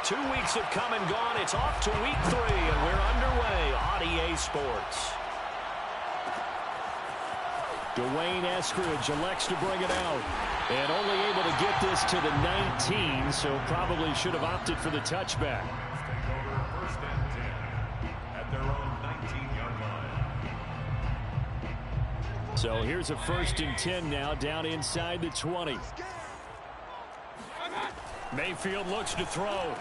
2 weeks have come and gone. It's off to week 3, and we're underway on EA Sports. Dwayne Eskridge elects to bring it out. And only able to get this to the 19, so probably should have opted for the touchback. Take over 1st and 10 at their own 19-yard line. So here's a 1st and 10 now, down inside the 20. Mayfield looks to throw.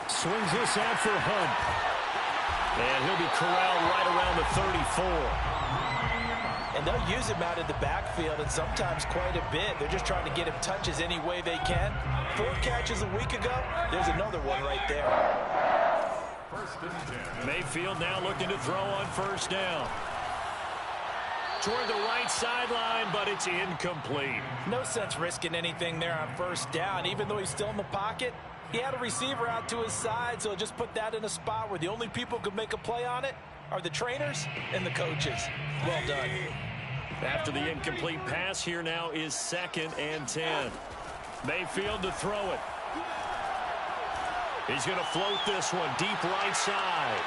Swings this out for Hunt. And he'll be corralled right around the 34. And they'll use him out in the backfield, and sometimes quite a bit. They're just trying to get him touches any way they can. 4 catches a week ago. There's another one right there. 1st and 10. Mayfield now looking to throw on 1st down. Toward the right sideline, but it's incomplete. No sense risking anything there on 1st down. Even though he's still in the pocket, he had a receiver out to his side, so just put that in a spot where the only people who can make a play on it are the trainers and the coaches. Well done. After the incomplete pass, here now is 2nd and 10. Mayfield to throw it. He's going to float this one deep right side.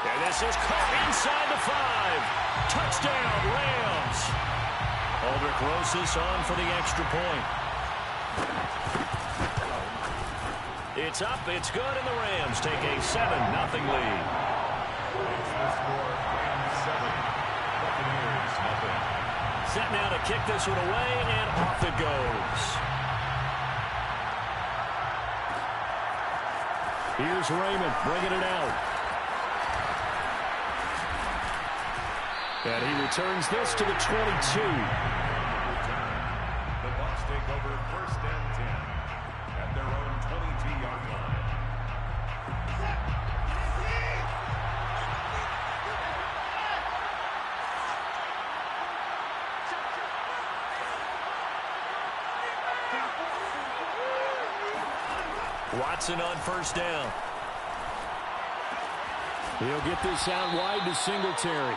And this is caught inside the 5. Touchdown, Rams. Aldrich Rosas on for the extra point. It's up, it's good, and the Rams take a 7-0 lead. It's the score, Rams 7, Buccaneers nothing. Set now to kick this one away, and off it goes. Here's Raymond bringing it out. And he returns this to the 22. The Bucs take over 1st and 10 at their own 22-yard line. Watson on 1st down. He'll get this out wide to Singletary.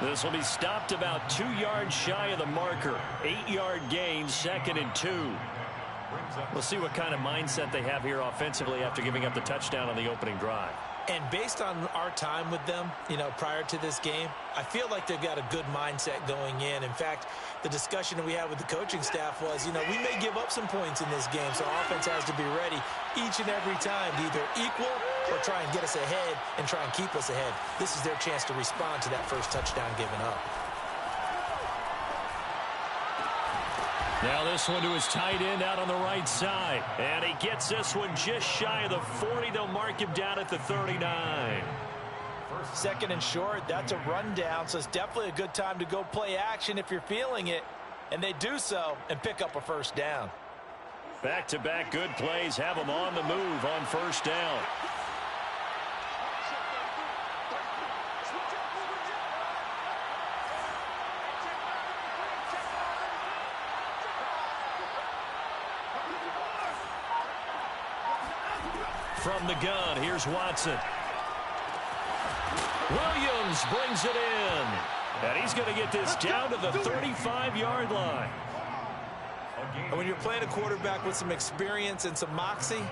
This will be stopped about 2 yards shy of the marker. 8-yard gain, 2nd and 2. We'll see what kind of mindset they have here offensively after giving up the touchdown on the opening drive. And based on our time with them, prior to this game, I feel like they've got a good mindset going in. In fact, the discussion that we had with the coaching staff was, we may give up some points in this game, so offense has to be ready each and every time to either equal or try and get us ahead and try and keep us ahead. This is their chance to respond to that first touchdown given up. Now this one to his tight end out on the right side. And he gets this one just shy of the 40. They'll mark him down at the 39. 2nd and short, that's a rundown, so it's definitely a good time to go play action if you're feeling it. And they do so and pick up a 1st down. Back-to-back good plays have them on the move on 1st down. From the gun, here's Watson. Williams brings it in. And he's going to get this down to the 35-yard line. And when you're playing a quarterback with some experience and some moxie,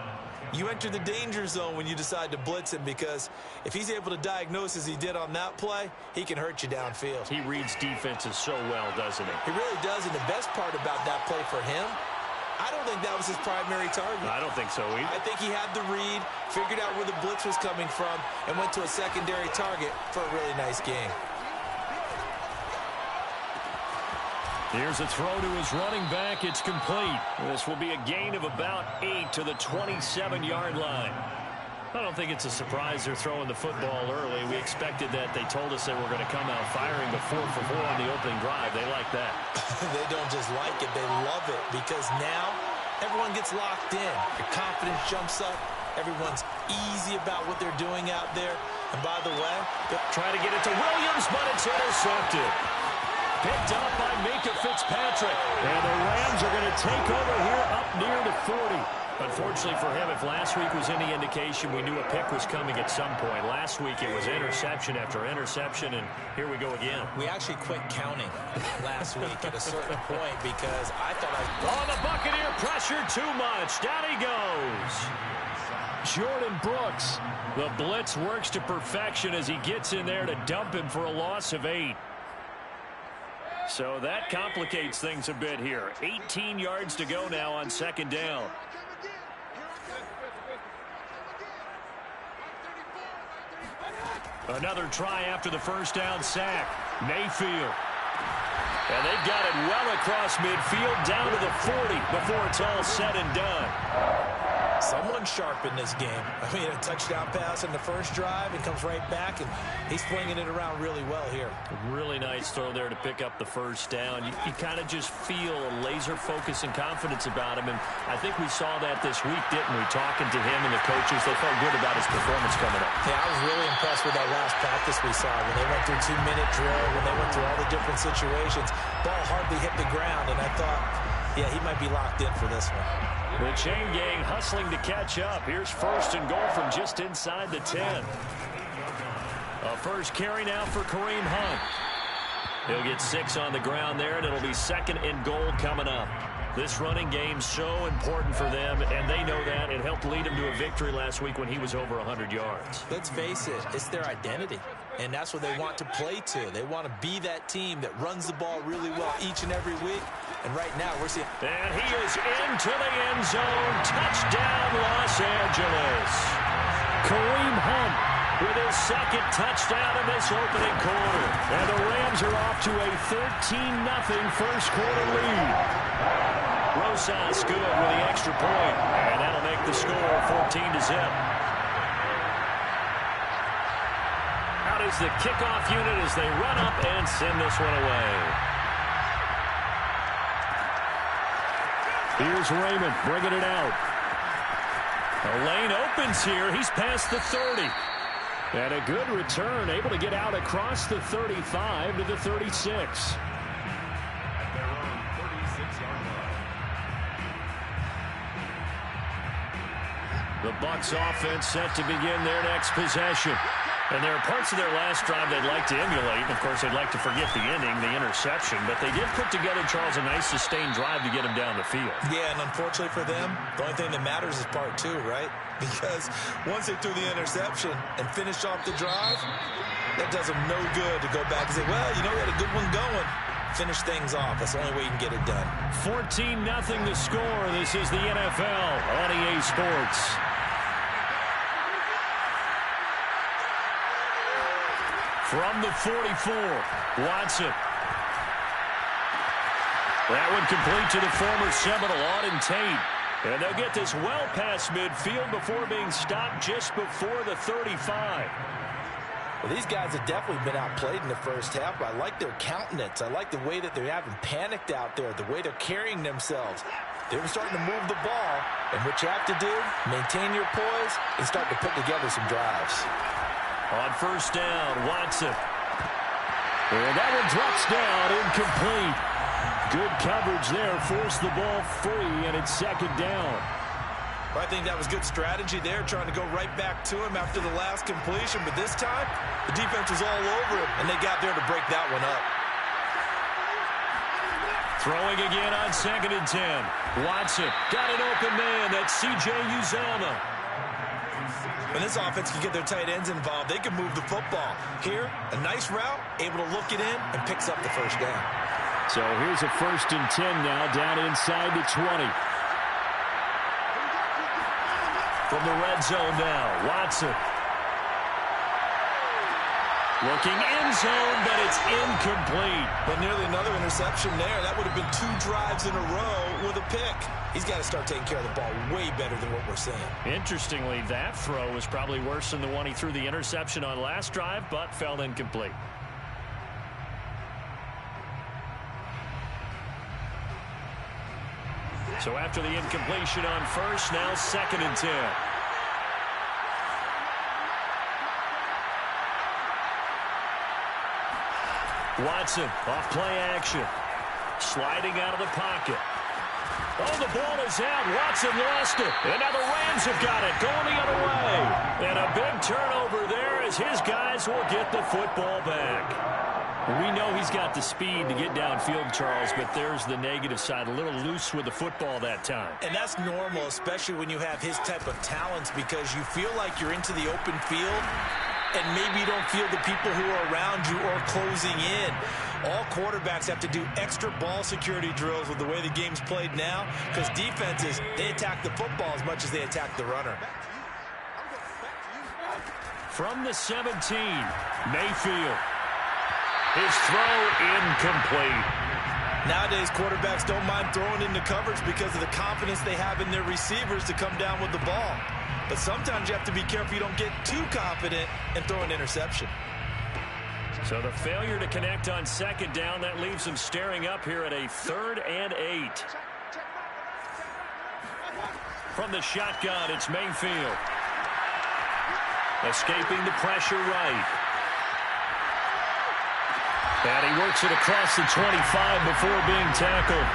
you enter the danger zone when you decide to blitz him, because if he's able to diagnose as he did on that play, he can hurt you downfield. He reads defenses so well, doesn't he? He really does, and the best part about that play for him, I don't think that was his primary target. I don't think so either. I think he had the read, figured out where the blitz was coming from, and went to a secondary target for a really nice game. Here's a throw to his running back. It's complete. This will be a gain of about 8 to the 27-yard line. I don't think it's a surprise they're throwing the football early. We expected that. They told us they were going to come out firing the 4 for 4 on the opening drive. They like that. They don't just like it. They love it, because now everyone gets locked in. Your confidence jumps up. Everyone's easy about what they're doing out there. And by the way, try to get it to Williams, but it's intercepted. Picked up by Minka Fitzpatrick. And the Rams are going to take over here up near the 40. Unfortunately for him, if last week was any indication, we knew a pick was coming at some point. Last week it was interception after interception, and here we go again. We actually quit counting last week at a certain point, because I thought Oh, the Buccaneer pressure too much. Down he goes. Jordan Brooks. The blitz works to perfection as he gets in there to dump him for a loss of 8. So that complicates things a bit here. 18 yards to go now on second down. Another try after the first down sack. Mayfield. And they've got it well across midfield down to the 40 before it's all said and done. Someone sharp in this game. I mean, a touchdown pass in the first drive and comes right back, and he's flinging it around really well here. Really nice throw there to pick up the first down. You kind of just feel a laser focus and confidence about him, and I think we saw that this week, didn't we? Talking to him and the coaches, they felt good about his performance coming up. Yeah, I was really impressed with that last practice we saw when they went through 2-minute drill, when they went through all the different situations. Ball hardly hit the ground, and I thought, yeah, he might be locked in for this one. The chain gang hustling to catch up. Here's first and goal from just inside the 10. A first carry now for Kareem Hunt. He'll get 6 on the ground there, and it'll be second and goal coming up. This running game's so important for them, and they know that. It helped lead him to a victory last week when he was over 100 yards. Let's face it, it's their identity, and that's what they want to play to. They want to be that team that runs the ball really well each and every week, and right now we're seeing... And he is into the end zone. Touchdown, Los Angeles. Kareem Hunt with his second touchdown in this opening quarter. And the Rams are off to a 13-0 first quarter lead. Rosas good with the extra point, and that'll make the score 14-0. Out is the kickoff unit as they run up and send this one away. Here's Raymond bringing it out. The lane opens here. He's past the 30. And a good return, able to get out across the 35 to the 36. The Bucs offense set to begin their next possession. And there are parts of their last drive they'd like to emulate. Of course, they'd like to forget the ending, the interception. But they did put together, Charles, a nice sustained drive to get him down the field. Yeah, and unfortunately for them, the only thing that matters is part 2, right? Because once they threw the interception and finished off the drive, that does them no good to go back and say, well, you know, we had a good one going. Finish things off. That's the only way you can get it done. 14-0 the score. This is the NFL on EA Sports. From the 44, Watson. That one complete to the former Seminole, Auden Tate. And they'll get this well past midfield before being stopped just before the 35. Well, these guys have definitely been outplayed in the first half, but I like their countenance. I like the way that they haven't panicked out there, the way they're carrying themselves. They're starting to move the ball, and what you have to do, maintain your poise and start to put together some drives. On first down, Watson. And that one drops down, incomplete. Good coverage there, forced the ball free, and it's second down. Well, I think that was good strategy there, trying to go right back to him after the last completion. But this time, the defense was all over him, and they got there to break that one up. Throwing again on second and 10. Watson got an open man. That's C.J. Uzomah. When this offense can get their tight ends involved, they can move the football. Here, a nice route, able to look it in, and picks up the first down. So here's a first and 10 now, down inside the 20. From the red zone now, Watson. Looking end zone, but it's incomplete. But nearly another interception there. That would have been 2 drives in a row with a pick. He's got to start taking care of the ball way better than what we're seeing. Interestingly, that throw was probably worse than the one he threw the interception on last drive, but fell incomplete. So after the incompletion on first, now second and 10. Watson, off play action. Sliding out of the pocket. Oh, the ball is out. Watson lost it. And now the Rams have got it. Going the other way. And a big turnover there as his guys will get the football back. We know he's got the speed to get downfield, Charles, but there's the negative side. A little loose with the football that time. And that's normal, especially when you have his type of talents, because you feel like you're into the open field and maybe you don't feel the people who are around you or closing in. All quarterbacks have to do extra ball security drills with the way the game's played now, because defenses, they attack the football as much as they attack the runner. From the 17, Mayfield. His throw incomplete. Nowadays, quarterbacks don't mind throwing into coverage because of the confidence they have in their receivers to come down with the ball. But sometimes you have to be careful you don't get too confident and throw an interception. So the failure to connect on second down, that leaves him staring up here at a 3rd and 8. From the shotgun, it's Mayfield. Escaping the pressure right. And he works it across the 25 before being tackled.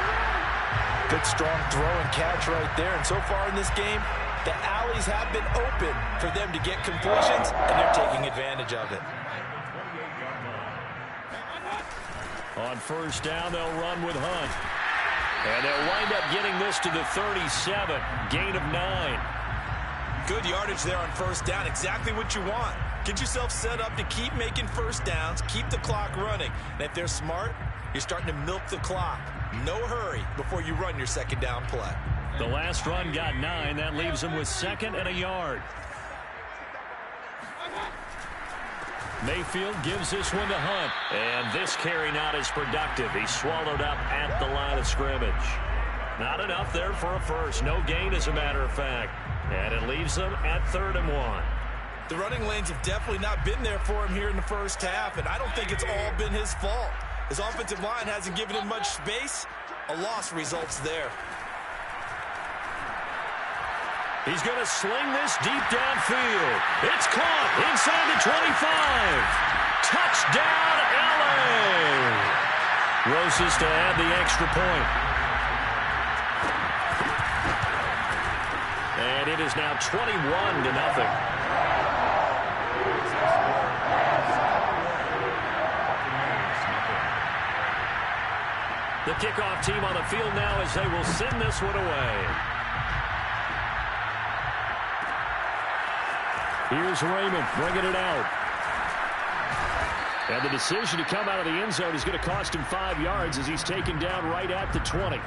Good, strong throw and catch right there. And so far in this game, the alleys have been open for them to get completions, and they're taking advantage of it. On first down, they'll run with Hunt. And they'll wind up getting this to the 37. Gain of 9. Good yardage there on first down. Exactly what you want. Get yourself set up to keep making first downs, keep the clock running. And if they're smart, you're starting to milk the clock. No hurry before you run your second down play. The last run got 9. That leaves him with 2nd and a yard. Mayfield gives this one to Hunt. And this carry not as productive. He's swallowed up at the line of scrimmage. Not enough there for a first. No gain, as a matter of fact. And it leaves them at 3rd and 1. The running lanes have definitely not been there for him here in the first half, and I don't think it's all been his fault. His offensive line hasn't given him much space. A loss results there. He's going to sling this deep downfield. It's caught inside the 25. Touchdown, LA! Roses to add the extra point. And it is now 21-0. The kickoff team on the field now as they will send this one away. Here's Raymond bringing it out. And the decision to come out of the end zone is going to cost him 5 yards as he's taken down right at the 20.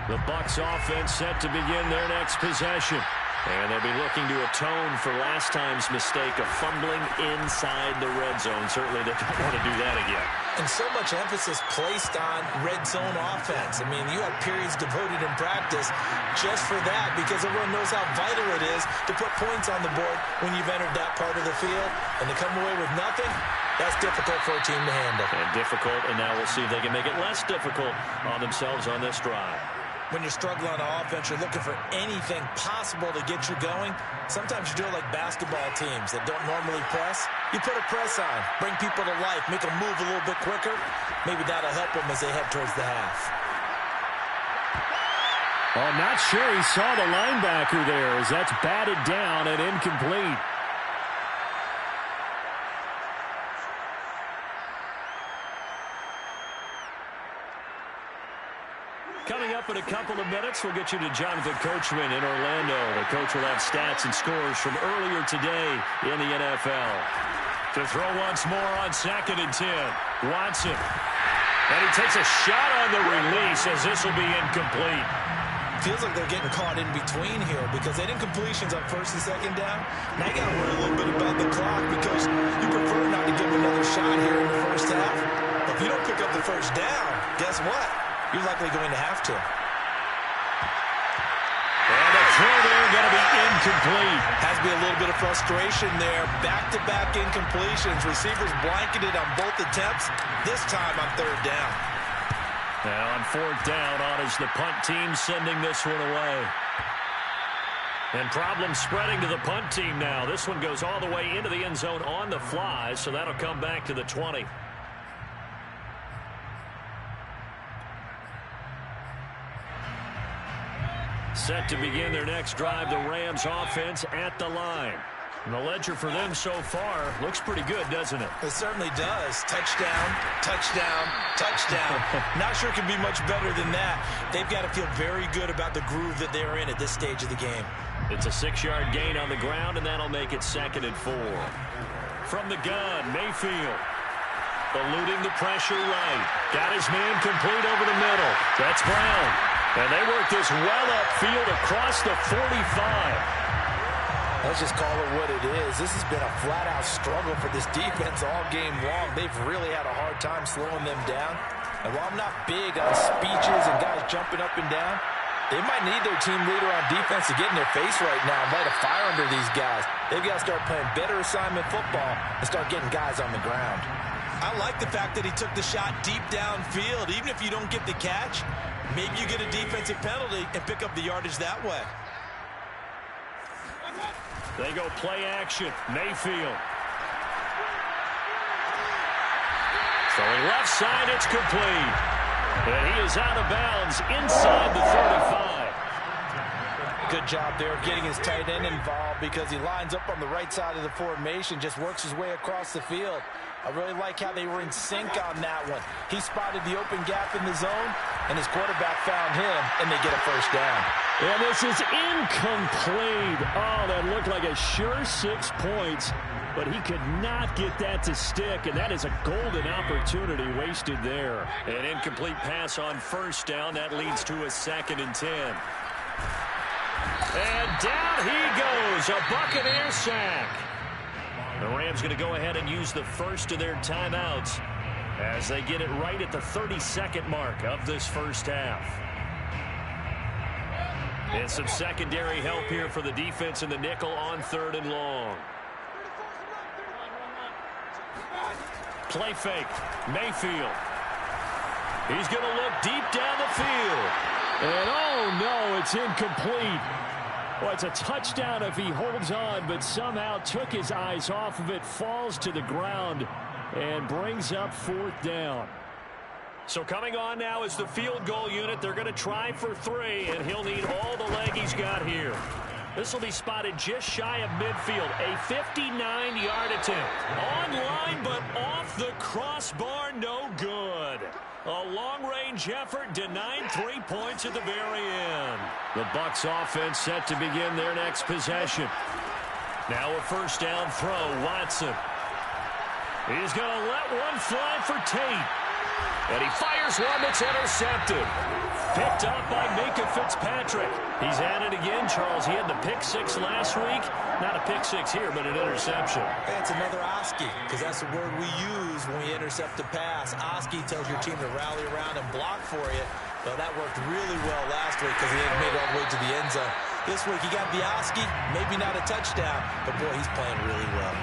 The Bucs offense set to begin their next possession. And they'll be looking to atone for last time's mistake of fumbling inside the red zone. Certainly they don't want to do that again. And so much emphasis placed on red zone offense. I mean, you have periods devoted in practice just for that because everyone knows how vital it is to put points on the board when you've entered that part of the field. And to come away with nothing, that's difficult for a team to handle. And difficult, and now we'll see if they can make it less difficult on themselves on this drive. When you're struggling on offense, you're looking for anything possible to get you going. Sometimes you do it like basketball teams that don't normally press. You put a press on, bring people to life, make them move a little bit quicker. Maybe that'll help them as they head towards the half. Well, I'm not sure he saw the linebacker there as that's batted down and incomplete. Coming up in a couple of minutes, we'll get you to Jonathan Coachman in Orlando. The coach will have stats and scores from earlier today in the NFL. To throw once more on 2nd and 10. Watson. And he takes a shot on the release as this will be incomplete. Feels like they're getting caught in between here because they didn't completions on 1st and 2nd down. Now you got to worry a little bit about the clock because you prefer not to give another shot here in the first half. But if you don't pick up the first down, guess what? You're likely going to have to. And the throw there going to be incomplete. Has to be a little bit of frustration there. Back-to-back incompletions. Receivers blanketed on both attempts. This time on 3rd down. Now on 4th down, on is the punt team sending this one away. And problems spreading to the punt team now. This one goes all the way into the end zone on the fly, so that'll come back to the 20. Set to begin their next drive, the Rams offense at the line. And the ledger for them so far looks pretty good, doesn't it? It certainly does. Touchdown, touchdown, touchdown. Not sure it can be much better than that. They've got to feel very good about the groove that they're in at this stage of the game. It's a 6-yard gain on the ground, and that'll make it 2nd and 4. From the gun, Mayfield. Eluding the pressure right. Got his man complete over the middle. That's Brown. And they work this well upfield across the 45. Let's just call it what it is. This has been a flat-out struggle for this defense all game long. They've really had a hard time slowing them down. And while I'm not big on speeches and guys jumping up and down, they might need their team leader on defense to get in their face right now and light a fire under these guys. They've got to start playing better assignment football and start getting guys on the ground. I like the fact that he took the shot deep downfield. Even if you don't get the catch, maybe you get a defensive penalty and pick up the yardage that way. They go play action. Mayfield. Throwing left side, it's complete. And he is out of bounds inside the 35. Good job there of getting his tight end involved because he lines up on the right side of the formation, just works his way across the field. I really like how they were in sync on that one. He spotted the open gap in the zone, and his quarterback found him, and they get a first down. And this is incomplete. Oh, that looked like a sure 6 points, but he could not get that to stick, and that is a golden opportunity wasted there. An incomplete pass on first down. That leads to a 2nd and 10. And down he goes, a Buccaneer sack. The Rams going to go ahead and use the first of their timeouts as they get it right at the 32nd mark of this first half. And some secondary help here for the defense in the nickel on 3rd and long. Play fake. Mayfield. He's going to look deep down the field. And oh no, it's incomplete. Well, it's a touchdown if he holds on, but somehow took his eyes off of it, falls to the ground, and brings up 4th down. So coming on now is the field goal unit. They're going to try for 3, and he'll need all the leg he's got here. This will be spotted just shy of midfield. A 59-yard attempt. On line, but off the crossbar, no good. A long-range effort denied 3 points at the very end. The Bucs offense set to begin their next possession. Now a first down throw, Watson. He's going to let one fly for Tate. And he fires one that's intercepted. Picked up by Fitzpatrick. He's at it again, Charles. He had the pick 6 last week. Not a pick 6 here, but an interception. It's another Oski, because that's the word we use when we intercept a pass. Oski tells your team to rally around and block for you. Well, that worked really well last week because he hadn't made it all the way to the end zone. This week he got the Oski, maybe not a touchdown, but boy, he's playing really well.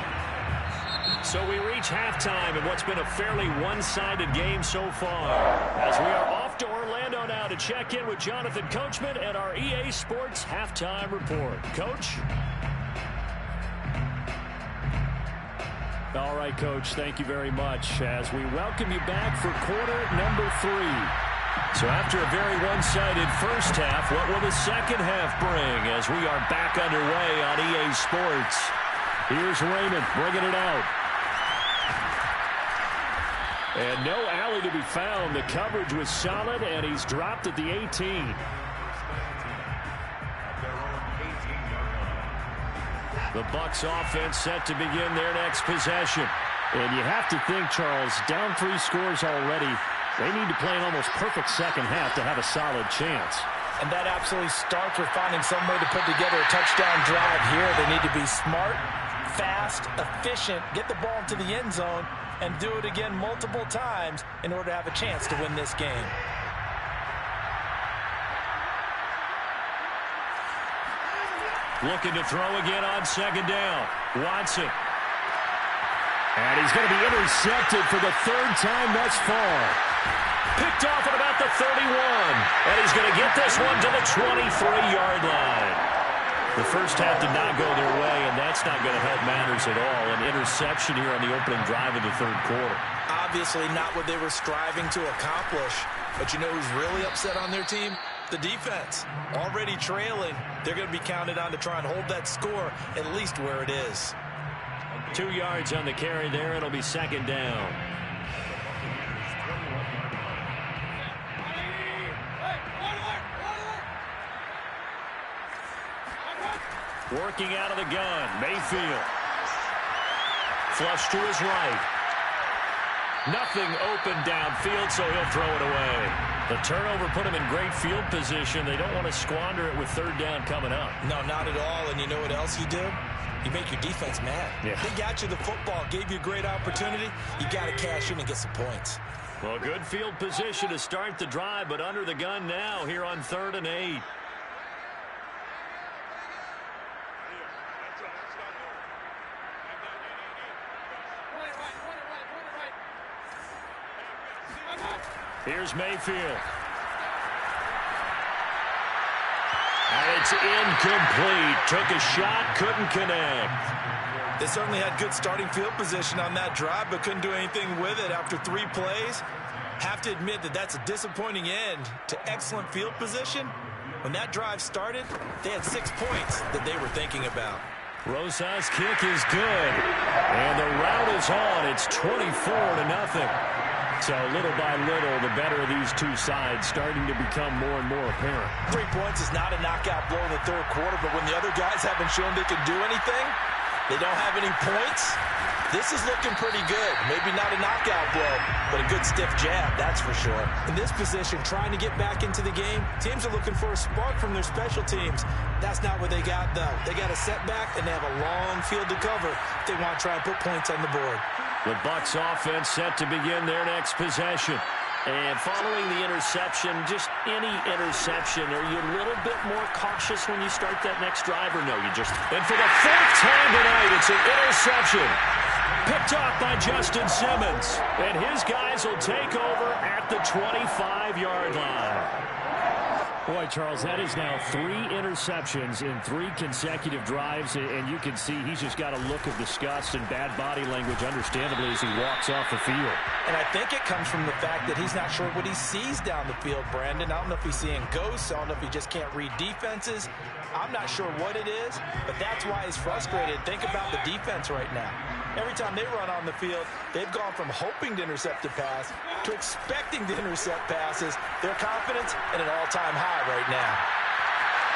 So we reach halftime in what's been a fairly one-sided game so far. As we are off to Orlando now to check in with Jonathan Coachman and our EA Sports Halftime Report. Coach? All right, Coach, thank you very much as we welcome you back for quarter number 3. So after a very one-sided first half, what will the second half bring as we are back underway on EA Sports? Here's Raymond bringing it out. And no alley to be found. The coverage was solid, and he's dropped at the 18. The Bucs offense set to begin their next possession. And you have to think, Charles, down 3 scores already. They need to play an almost perfect second half to have a solid chance. And that absolutely starts with finding some way to put together a touchdown drive here. They need to be smart, fast, efficient, get the ball into the end zone, and do it again multiple times in order to have a chance to win this game. Looking to throw again on second down. Watson. And he's going to be intercepted for the 3rd time thus far. Picked off at about the 31. And he's going to get this one to the 23-yard line. The first half did not go their way, and that's not going to help matters at all. An interception here on the opening drive of the 3rd quarter. Obviously not what they were striving to accomplish. But you know who's really upset on their team? the defense. Already trailing, they're going to be counted on to try and hold that score at least where it is. 2 yards on the carry there. It'll be second down. Working out of the gun, Mayfield. Flush to his right. Nothing open downfield, so he'll throw it away. The turnover put him in great field position. They don't want to squander it with third down coming up. No, not at all. And you know what else you do? You make your defense mad. Yeah. They got you the football, gave you a great opportunity. You got to cash in and get some points. Well, good field position to start the drive, but under the gun now here on 3rd and 8. Here's Mayfield. And it's incomplete. Took a shot, couldn't connect. They certainly had good starting field position on that drive, but couldn't do anything with it after 3 plays. Have to admit that that's a disappointing end to excellent field position. When that drive started, they had 6 points that they were thinking about. Rosas' kick is good. And the route is on. It's 24-0. So little by little, the better of these two sides starting to become more and more apparent. 3 points is not a knockout blow in the third quarter, but when the other guys haven't shown they can do anything, they don't have any points, this is looking pretty good. Maybe not a knockout blow, but a good stiff jab, that's for sure. In this position, trying to get back into the game, teams are looking for a spark from their special teams. That's not what they got, though. They got a setback, and they have a long field to cover if they want to try and put points on the board. The Bucs offense set to begin their next possession. And following the interception, just any interception, are you a little bit more cautious when you start that next drive, or no? You just... And for the 4th time tonight, it's an interception. Picked off by Justin Simmons. And his guys will take over at the 25-yard line. Boy, Charles, that is now 3 interceptions in 3 consecutive drives, and you can see he's just got a look of disgust and bad body language, understandably, as he walks off the field. And I think it comes from the fact that he's not sure what he sees down the field, Brandon. I don't know if he's seeing ghosts. I don't know if he just can't read defenses. I'm not sure what it is, but that's why he's frustrated. Think about the defense right now. Every time they run on the field, they've gone from hoping to intercept a pass to expecting to intercept passes. Their confidence at an all-time high right now.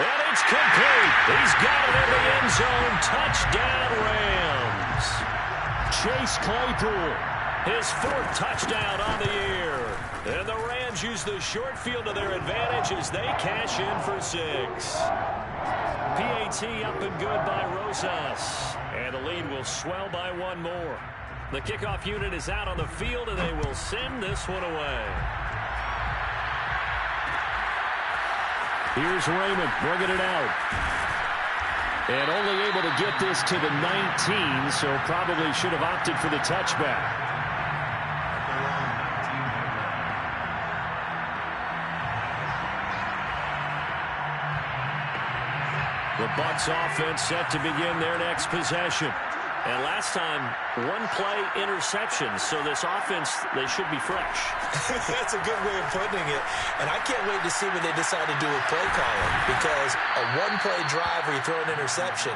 And it's complete. He's got it in the end zone. Touchdown, Rams. Chase Claypool, his 4th touchdown on the year. And the Rams use the short field to their advantage as they cash in for 6. PAT up and good by Rosas. And the lead will swell by 1 more. The kickoff unit is out on the field, and they will send this one away. Here's Raymond bringing it out. And only able to get this to the 19, so probably should have opted for the touchback. The Bucs offense set to begin their next possession. And last time, 1-play interception. So this offense, they should be fresh. That's a good way of putting it. And I can't wait to see what they decide to do with play calling. Because a 1-play drive where you throw an interception,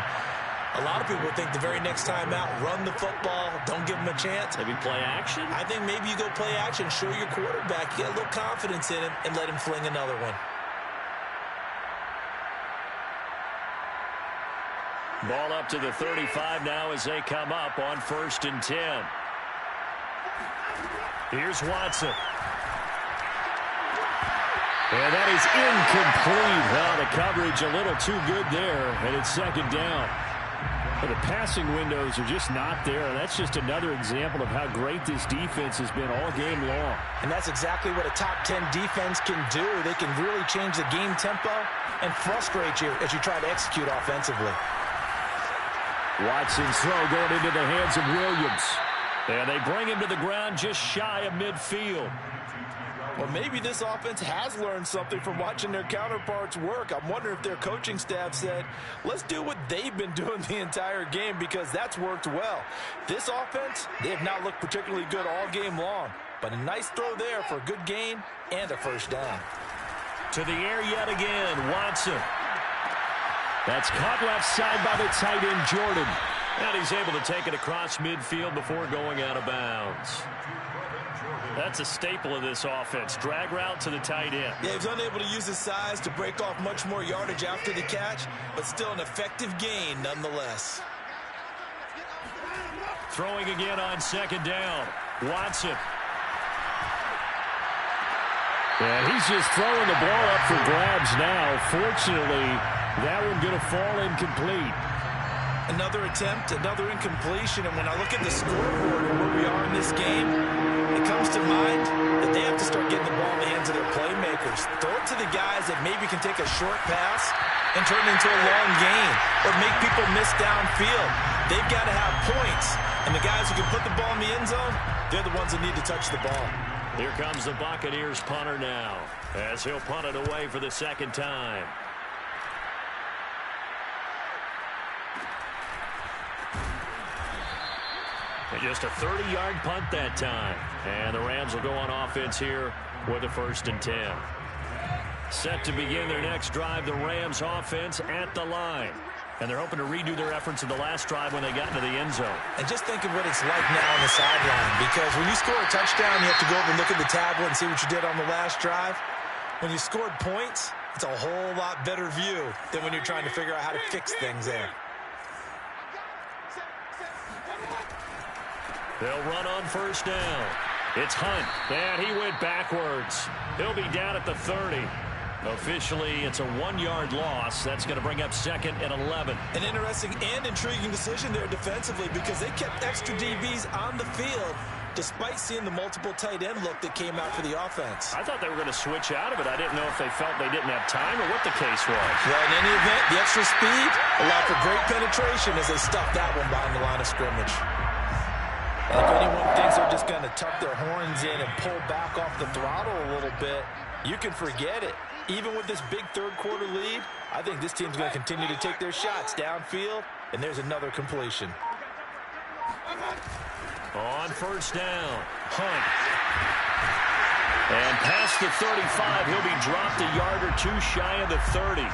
a lot of people think the very next time out, run the football, don't give them a chance. Maybe play action? I think maybe you go play action, show your quarterback, get a little confidence in him, and let him fling another one. Ball up to the 35 now as they come up on 1st and 10. Here's Watson. And that is incomplete. Well, the coverage a little too good there, and it's 2nd down. But the passing windows are just not there. That's just another example of how great this defense has been all game long. And that's exactly what a top 10 defense can do. They can really change the game tempo and frustrate you as you try to execute offensively. Watson's throw going into the hands of Williams. And they bring him to the ground just shy of midfield. Well, maybe this offense has learned something from watching their counterparts work. I'm wondering if their coaching staff said, let's do what they've been doing the entire game, because that's worked well. This offense, they have not looked particularly good all game long. But a nice throw there for a good gain and a 1st down. To the air yet again, Watson. That's caught left side by the tight end, Jordan. And he's able to take it across midfield before going out of bounds. That's a staple of this offense. Drag route to the tight end. Yeah, he's unable to use his size to break off much more yardage after the catch, but still an effective gain nonetheless. Throwing again on second down. Watson. And he's just throwing the ball up for grabs now. Fortunately, that one going to fall incomplete. Another attempt, another incompletion, and when I look at the scoreboard and where we are in this game, it comes to mind that they have to start getting the ball in the hands of their playmakers. Throw it to the guys that maybe can take a short pass and turn it into a long gain or make people miss downfield. They've got to have points, and the guys who can put the ball in the end zone, they're the ones that need to touch the ball. Here comes the Buccaneers punter now as he'll punt it away for the second time. Just a 30-yard punt that time. And the Rams will go on offense here with a 1st and 10. Set to begin their next drive, the Rams offense at the line. And they're hoping to redo their efforts in the last drive when they got into the end zone. And just think of what it's like now on the sideline, because when you score a touchdown, you have to go over and look at the tablet and see what you did on the last drive. When you scored points, it's a whole lot better view than when you're trying to figure out how to fix things there. They'll run on 1st down. It's Hunt, and he went backwards. He'll be down at the 30. Officially, it's a 1-yard loss. That's going to bring up 2nd and 11. An interesting and intriguing decision there defensively, because they kept extra DBs on the field despite seeing the multiple tight end look that came out for the offense. I thought they were going to switch out of it. I didn't know if they felt they didn't have time or what the case was. Well, in any event, the extra speed allowed for great penetration as they stuffed that one behind the line of scrimmage. And if anyone thinks they're just going to tuck their horns in and pull back off the throttle a little bit, you can forget it. Even with this big third-quarter lead, I think this team's going to continue to take their shots downfield, and there's another completion. On 1st down, Hunt. And past the 35, he'll be dropped a yard or two shy of the 30.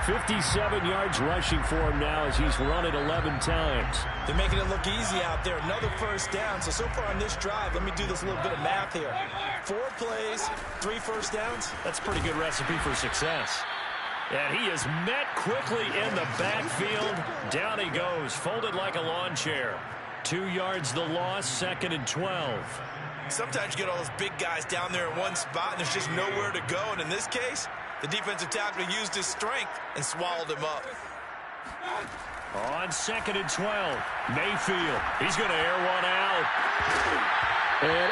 57 yards rushing for him now as he's run it 11 times. They're making it look easy out there. Another 1st down. So far on this drive, let me do this little bit of math here. 4 plays, 3 1st downs. That's a pretty good recipe for success. And he is met quickly in the backfield. Down he goes, folded like a lawn chair. 2 yards the loss, 2nd and 12. Sometimes you get all those big guys down there in one spot, and there's just nowhere to go. And in this case, the defensive tackle used his strength and swallowed him up. On 2nd and 12, Mayfield. He's going to air one out. And,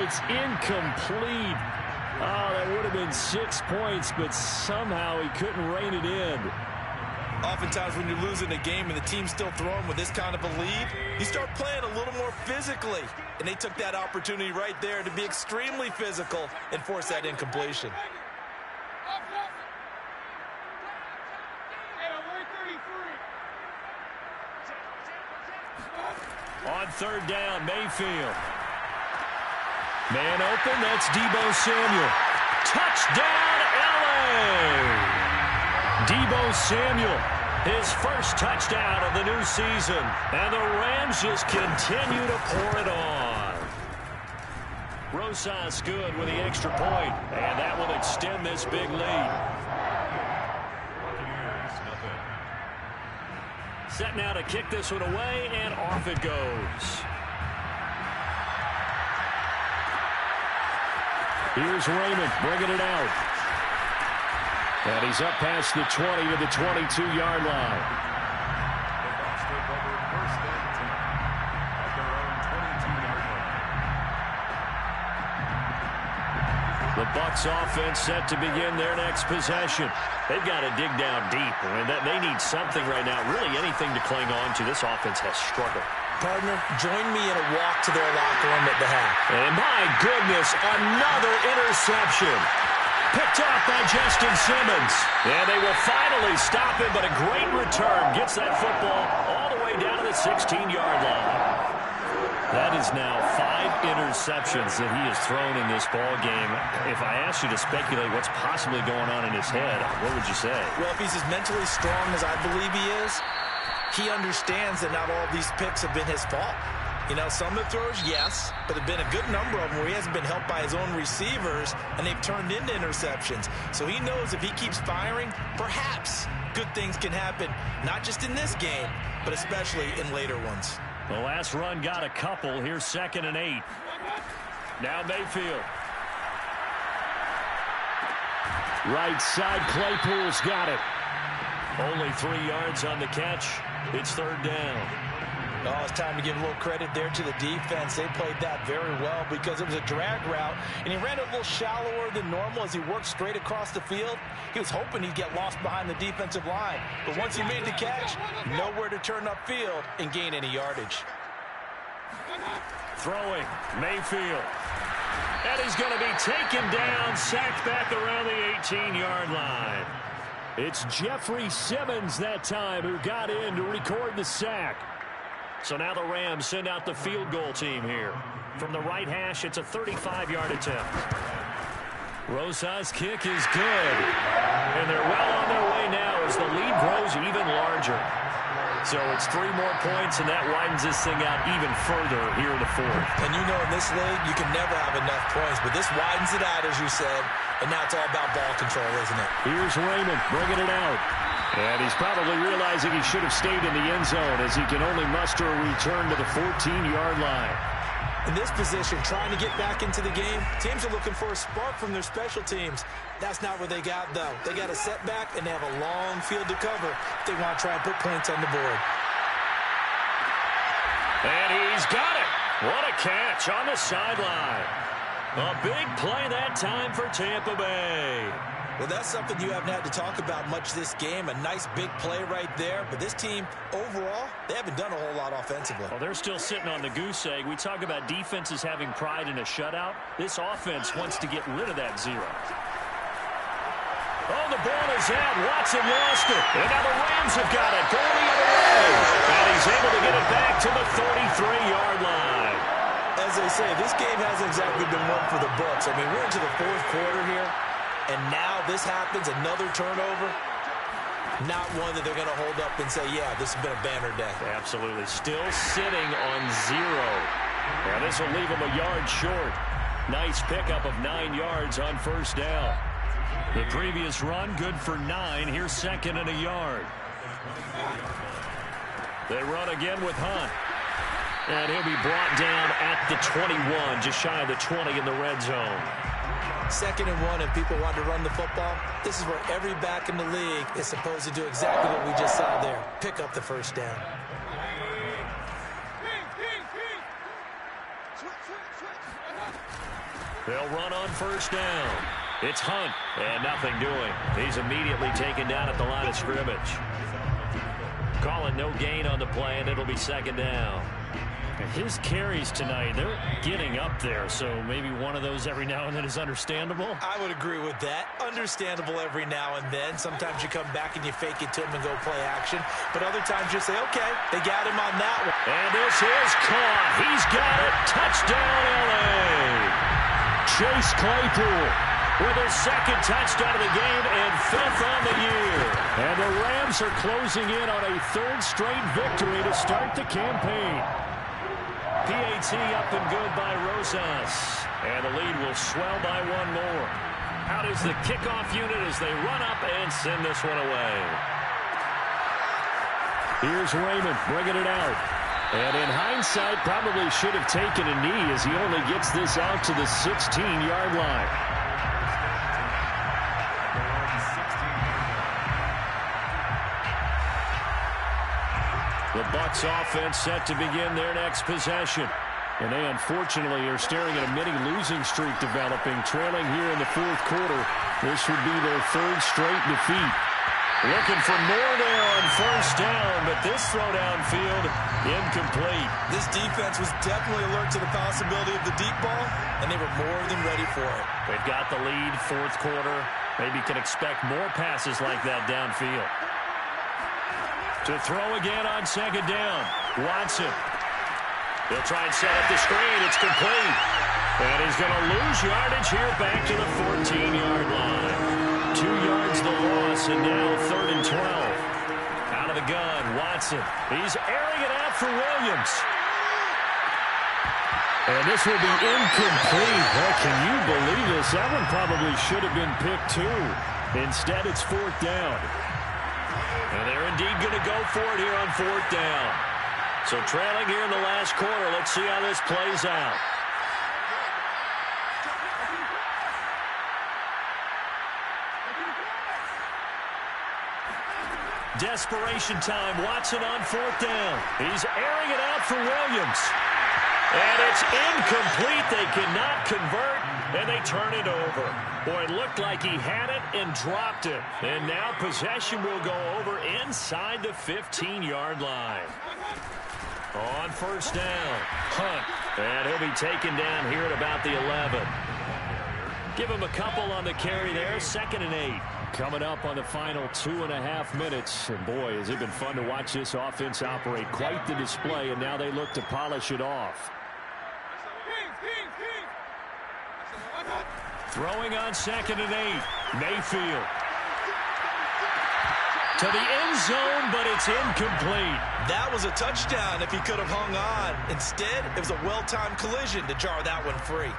it's incomplete. That would have been 6 points, but somehow he couldn't rein it in. Oftentimes when you're losing a game and the team's still throwing with this kind of a lead, you start playing a little more physically. And they took that opportunity right there to be extremely physical and force that incompletion. On 3rd down, Mayfield. Man open, that's Deebo Samuel. Touchdown, LA! Deebo Samuel, his 1st touchdown of the new season. And the Rams just continue to pour it on. Rosas good with the extra point, and that will extend this big lead. Set now to kick this one away, and off it goes. Here's Raymond bringing it out. And he's up past the 20 to the 22-yard line. The Bucs take over 1st and 10 at their own 22-yard line. The Bucs offense set to begin their next possession. They've got to dig down deep. I mean, they need something right now, really anything to cling on to. This offense has struggled. Partner, join me in a walk to their locker room at the half. And my goodness, another interception. Picked off by Justin Simmons. And they will finally stop him, but a great return. Gets that football all the way down to the 16-yard line. That is now 5 interceptions that he has thrown in this ball game. If I asked you to speculate what's possibly going on in his head, what would you say? Well, if he's as mentally strong as I believe he is, he understands that not all these picks have been his fault. You know, some of the throws, yes, but there have been a good number of them where he hasn't been helped by his own receivers, and they've turned into interceptions. So he knows if he keeps firing, perhaps good things can happen, not just in this game, but especially in later ones. The last run got a couple. Here's 2nd and 8. Now Mayfield. Right side, Claypool's got it. Only 3 yards on the catch. It's 3rd down. Oh, it's time to give a little credit there to the defense. They played that very well because it was a drag route, and he ran it a little shallower than normal as he worked straight across the field. He was hoping he'd get lost behind the defensive line, but once he made the catch, nowhere to turn upfield and gain any yardage. Throwing, Mayfield. And he's going to be taken down, sacked back around the 18-yard line. It's Jeffrey Simmons that time who got in to record the sack. So now the Rams send out the field goal team here. From the right hash, it's a 35-yard attempt. Rosas' kick is good. And they're well on their way now as the lead grows even larger. So it's 3 more points, and that widens this thing out even further here in the 4th. And you know in this league, you can never have enough points, but this widens it out, as you said, and now it's all about ball control, isn't it? Here's Raymond bringing it out. And he's probably realizing he should have stayed in the end zone as he can only muster a return to the 14-yard line. In this position, trying to get back into the game, teams are looking for a spark from their special teams. That's not what they got, though. They got a setback, and they have a long field to cover if they want to try and put points on the board. And he's got it. What a catch on the sideline. A big play that time for Tampa Bay. Well, that's something you haven't had to talk about much this game. A nice big play right there. But this team, overall, they haven't done a whole lot offensively. Well, they're still sitting on the goose egg. We talk about defenses having pride in a shutout. This offense wants to get rid of that 0. Oh, the ball is out. Watson lost it. And now the Rams have got it. Going the other way. And he's able to get it back to the 33-yard line. As they say, this game hasn't exactly been one for the books. I mean, we're into the 4th quarter here. And now this happens, another turnover. Not one that they're going to hold up and say, yeah, this has been a banner day. Absolutely. Still sitting on 0. Now this will leave them a yard short. Nice pickup of 9 yards on 1st down. The previous run, good for 9. Here's 2nd and a yard. They run again with Hunt. And he'll be brought down at the 21, just shy of the 20 in the red zone. 2nd and 1, and people want to run the football. This is where every back in the league is supposed to do exactly what we just saw there. Pick up the 1st down. They'll run on 1st down. It's Hunt, and nothing doing. He's immediately taken down at the line of scrimmage. Calling no gain on the play, and it'll be 2nd down. His carries tonight, they're getting up there, so maybe one of those every now and then is understandable. I would agree with that. Understandable every now and then. Sometimes you come back and you fake it to him and go play action. But other times you say, okay, they got him on that one. And this is caught. He's got it. Touchdown, L.A. Chase Claypool with his 2nd touchdown of the game and 5th on the year. And the Rams are closing in on a 3rd straight victory to start the campaign. PAT up and good by Rosas. And the lead will swell by 1 more. Out is the kickoff unit as they run up and send this one away. Here's Raymond bringing it out. And in hindsight, probably should have taken a knee as he only gets this out to the 16-yard line. The Bucs offense set to begin their next possession. And they unfortunately are staring at a mini-losing streak developing, trailing here in the 4th quarter. This would be their 3rd straight defeat. Looking for more there on 1st down, but this throw downfield incomplete. This defense was definitely alert to the possibility of the deep ball, and they were more than ready for it. They've got the lead, 4th quarter. Maybe can expect more passes like that downfield. To throw again on 2nd down. Watson. He'll try and set up the screen. It's complete. And he's going to lose yardage here back to the 14-yard line. 2 yards the loss, and now 3rd and 12. Out of the gun, Watson. He's airing it out for Williams. And this will be incomplete. Heck, can you believe this? That one probably should have been picked too. Instead, it's 4th down. And they're indeed going to go for it here on 4th down. So trailing here in the last quarter. Let's see how this plays out. Desperation time. Watson on 4th down. He's airing it out for Williams. And it's incomplete. They cannot convert, and they turn it over. Boy, it looked like he had it and dropped it. And now possession will go over inside the 15-yard line. On 1st down, Hunt. And he'll be taken down here at about the 11. Give him a couple on the carry there. 2nd and 8. Coming up on the final 2.5 minutes. And boy, has it been fun to watch this offense operate. Quite the display, and now they look to polish it off. Throwing on 2nd and 8. Mayfield. To the end zone, but it's incomplete. That was a touchdown if he could have hung on. Instead, it was a well-timed collision to jar that one free.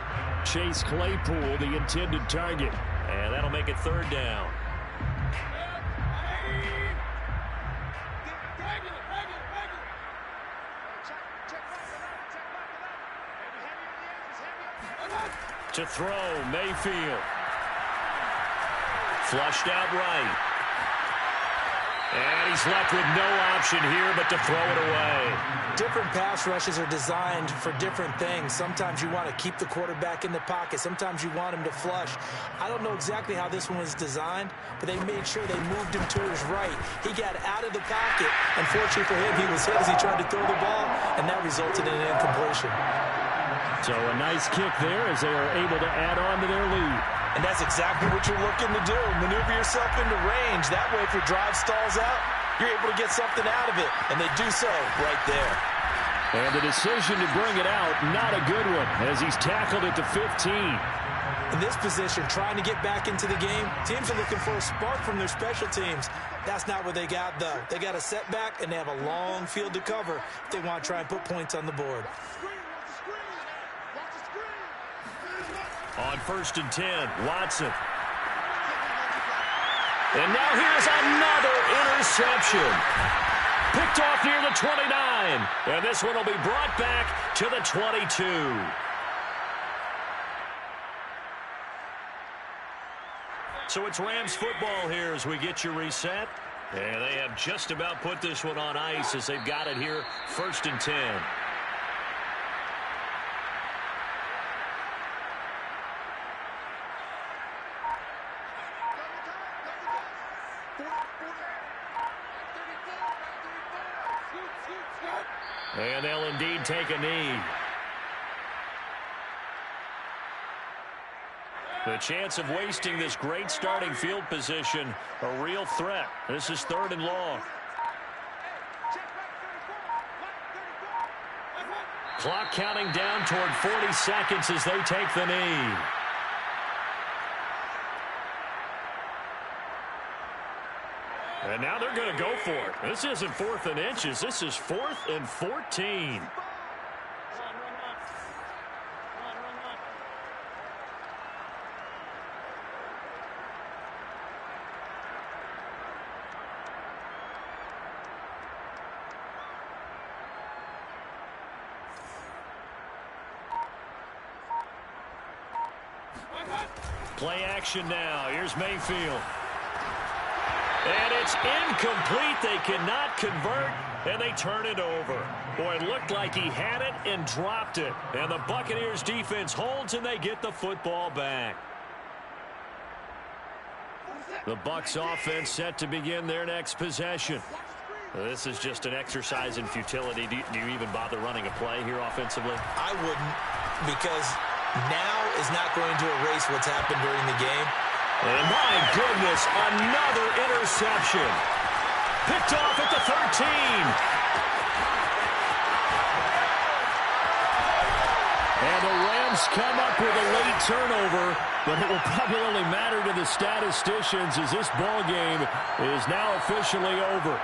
Chase Claypool, the intended target. And that'll make it 3rd down. To throw, Mayfield. Flushed out right. And he's left with no option here but to throw it away. Different pass rushes are designed for different things. Sometimes you want to keep the quarterback in the pocket. Sometimes you want him to flush. I don't know exactly how this one was designed, but they made sure they moved him to his right. He got out of the pocket. Unfortunately for him, he was hit as he tried to throw the ball, and that resulted in an incompletion. So a nice kick there as they are able to add on to their lead. And that's exactly what you're looking to do. Maneuver yourself into range. That way, if your drive stalls out, you're able to get something out of it. And they do so right there. And the decision to bring it out, not a good one, as he's tackled at the 15. In this position, trying to get back into the game, teams are looking for a spark from their special teams. That's not what they got, though. They got a setback, and they have a long field to cover if they want to try and put points on the board. On 1st and 10, Watson. And now here's another interception. Picked off near the 29. And this one will be brought back to the 22. So it's Rams football here as we get you reset. And they have just about put this one on ice as they've got it here, 1st and 10. And they'll indeed take a knee. The chance of wasting this great starting field position, a real threat. This is 3rd and long. Clock counting down toward 40 seconds as they take the knee. And now they're going to go for it. This isn't 4th and inches. This is 4th and 14. Play action now. Here's Mayfield. And it's incomplete. They cannot convert, and they turn it over. Boy, it looked like he had it and dropped it. And the Buccaneers defense holds, and they get the football back. The Bucs offense set to begin their next possession. This is just an exercise in futility. Do you even bother running a play here offensively? I wouldn't, because now is not going to erase what's happened during the game. And my goodness, another interception. Picked off at the 13. And the Rams come up with a late turnover, but it will probably only matter to the statisticians as this ball game is now officially over.